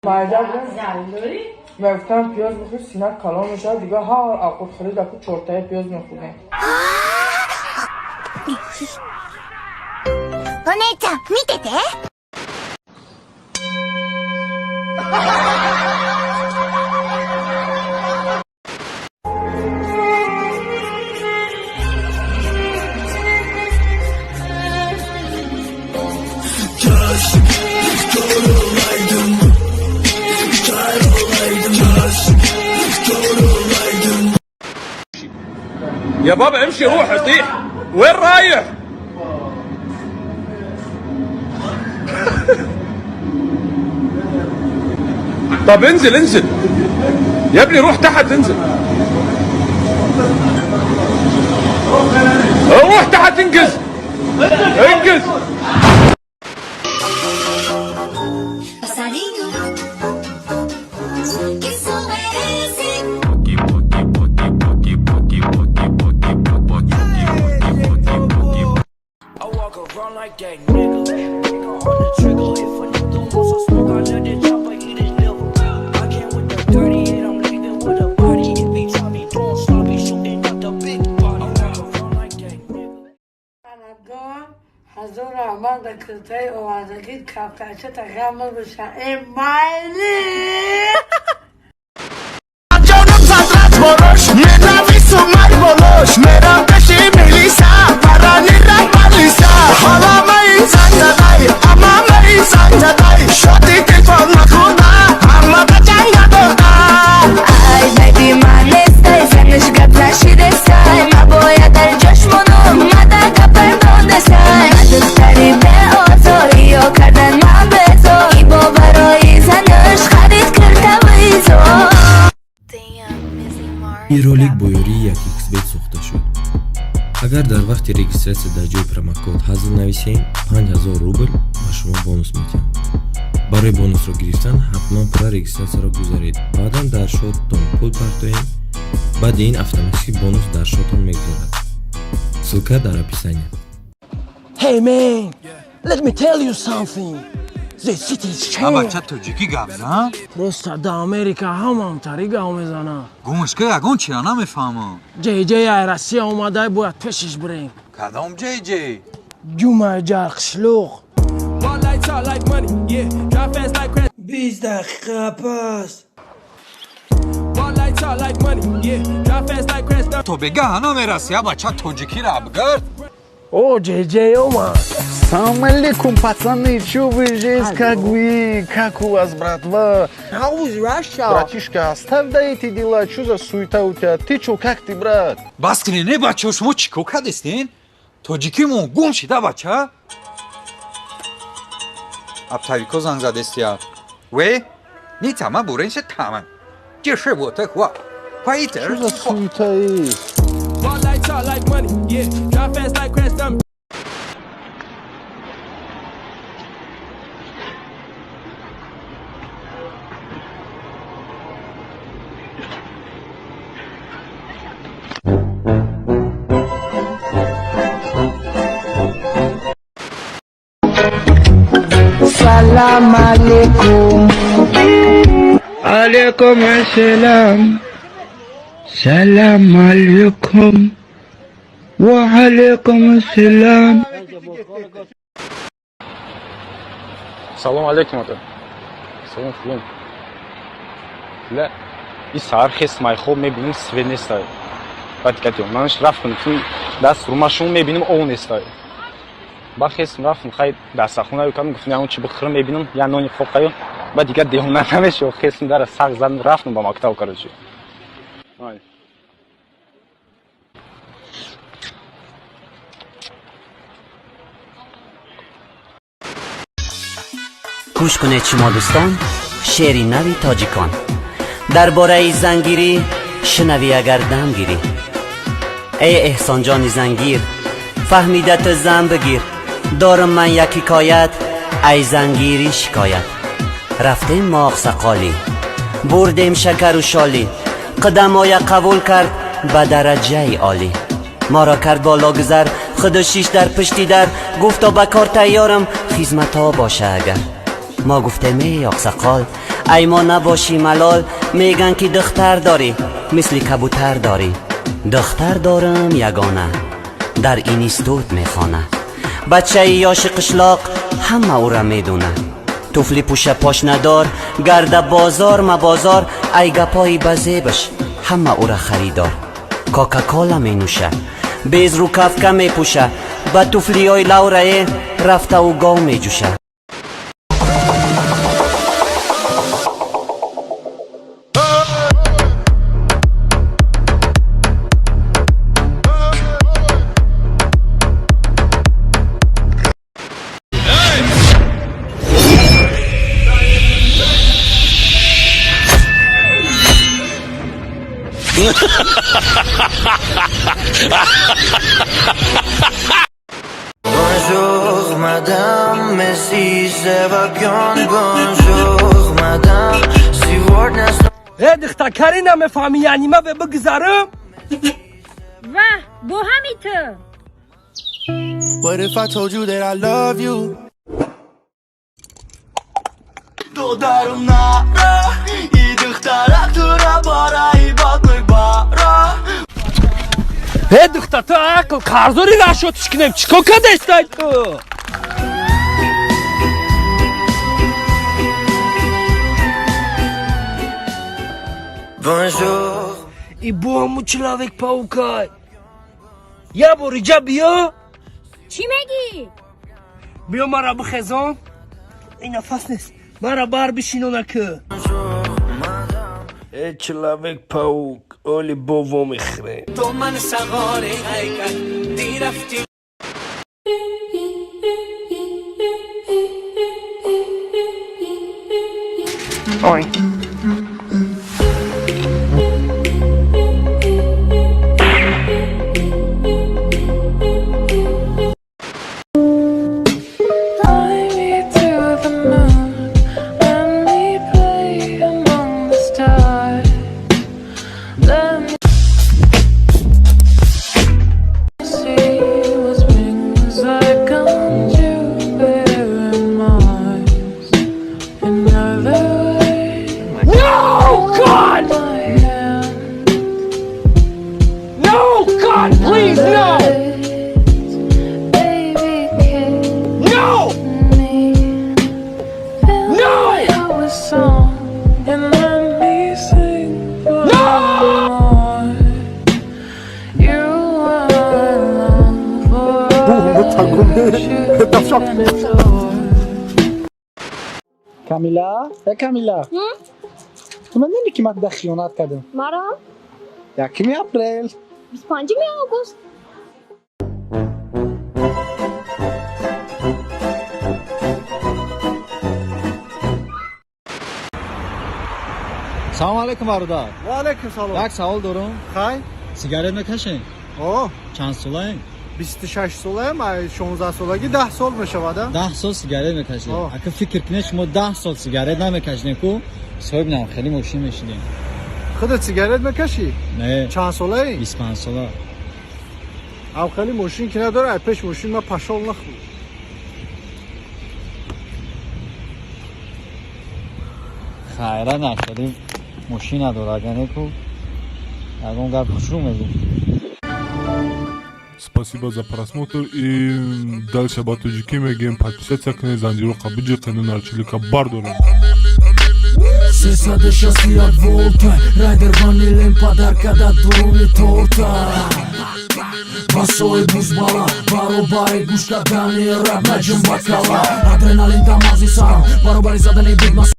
و گفتم پیاز بخور سینه کلام میشه دیگه ها آقود خورید اکو چورتای پیاز میخوریم. お姉ちゃん見てて。يا بابا امشي روح اطيح وين رايح؟ طب انزل انزل يا ابني روح تحت انزل روح تحت انجز انجز حضور احمد در کرتای اوازگی کفترچه تغمل بشن ایمایلی جانم صدرت باروش میروی سومک بالاش میرم بشی میلیسم فرانی رهبر لیسم حالا می زنگ زدای اما می زنگ زدای شادی تلفن نخونم اما به جنگ ندادم ای بیبی من نیستی زنش گد نشیده سای نباید در جشمونم مده کپردانده سای دختری به آزاری یا کردن من بزار ای با برای زنش خرید کرده ویزار. این ролик бо ёрии 1xbet сохта шуд. Агар дар вақти регистратсия дар ҷои промокод ҳазл нависем 5000 рубл ба шумо бонус медиҳам. барои бонусро гирифтан ҳатман пурра регистратсияро гузаред. баъдан дар шотатон пул партоед. баъди ин автоматики бонус дар шотон мегузарад. ссилка дар описание. Hey man, let me tell you something. The city is changed. بچه توجیکی گم نه؟ Просто до Америка ҳамонтари гав мезана. گوشکه یگون چیه نمیفهمم جی جی ای راسیا اومده باید پیشش بریم. کدام جی جی؟ جمعه جرقشلوق. 20 دقیقه پس. تو بگه هنو میرسی یا بچه توجیکی را بگرد؟ О, جی جی اومد. Салам алейкум, пацаны, чё вы здесь, как вы, как у вас, братва? How is Russia? Братишка, оставь да эти дела, чё за суета у тебя? Ты чё, как ты, брат? بس کنی نه بچه شما چیکو کدستین؟ توجیکی مون گم شده بچه؟ اب تاریکو زنگ زدستی ها وی؟ نی تمام بورنش تمام جشه بوته خوا پاییتر Чё за суета, эй? Салам алейкум. Алейкум ассалам. Салам алейкум. Ва алейкум ассалам. Салом алейкум ата. Салом фулон. لا این سهر خیس مای خوب میبینیم سوی نیستای بعد که منش رفتم توی دست رو ماشون میبینیم اون نیستای بعد خیس رفتم خیلی دست خونه رو کردم گفتم اون چی بخورم میبینم یا نونی خوب خیلی بعد دیگه دیوونه نمیشه خیس در ساق زدم رفتم با مکتب کارچی گوش کنید شما دوستان شعری نوی تاجیکان درباره زنگیری شنوی اگر دم گیری ای احسان جان زنگیر فهمیده تو زن بگیر دارم من یکی حکایت ای زنگیری شکایت رفتیم ماغ سقالی بردیم شکر و شالی قدمای قبول کرد به درجه عالی ما را کرد بالا گذر خود و شیش در پشتی در گفتا به کار تیارم خدمتا باشه اگر ما گفتیم ای آقسقال ای ما نباشی ملال میگن که دختر داری مثل کبوتر داری. دختر دارم یگانه در اینستیتوت میخوانه. بچه یاش قشلاق همه او را میدونه. توفلی پوشه پاش ندار گرده بازار مبازار. ای گپای بزیبش همه او را خریدار. کوکاکولا می نوشه بیز رو کفکه می پوشه. با توفلی های لورایه رفته و گاو می جوشه. Bonjour madame, merci c'est vacances. Bonjour madame, si word nest. دختر کاری نمیفهمی یعنی ما به بگذارم و با همیته. What if I told you that I love you? دخترم نرا ای دخترک تو را بارایی باقی بارا. دختر تو عقل قرضوری نشدش کنیم چیکو کده استای تو Bonjour. ای با همون چلاوک پاوکای یا بوریجا بیا چی میگی؟ بیا مرا بخزان. این نفس نیست مرا بر بشینونه که ای چلاوک پاوک اولی بابا میخره تو من سواره ایکن دی رفتی. آی کامیلا کامیلا تو من نمی که من ده خیانت کردم مرا؟ یکمی اپریل 25 آگوست. سلام علیکم برادر. و علیکم سلام. یک سوال دارم. خای سیگارت میکشین؟ اوه چند سالین؟ 26 ساله من 16 سالگی 10 سال میشود. 10 سال سیگارت میکشین. اگه فکر کنید شما 10 سال سیگارت نمیکشین کو صاحب نام خیلی ماشین میشیدین. خودت سیگارت میکشی؟ نه. چند ساله؟ 25 ساله. او خیلی ماشین که نداره پیش ماشین ما پشال نخورد. خیره نشدیم ماشین نداره اگه نکو اگه اون گرد خوش رو میدیم. Спасибо за просмотр и дальше батуджики мегем подписаться к Занзирука бюджетный начали бардолом. Сесаде шаси от волта Райдер ванилен подарка да дуруми торта Басой бузбала Баробари гушка дани раб наджим бакала Адреналин тамази сарам Баробари задани бигмас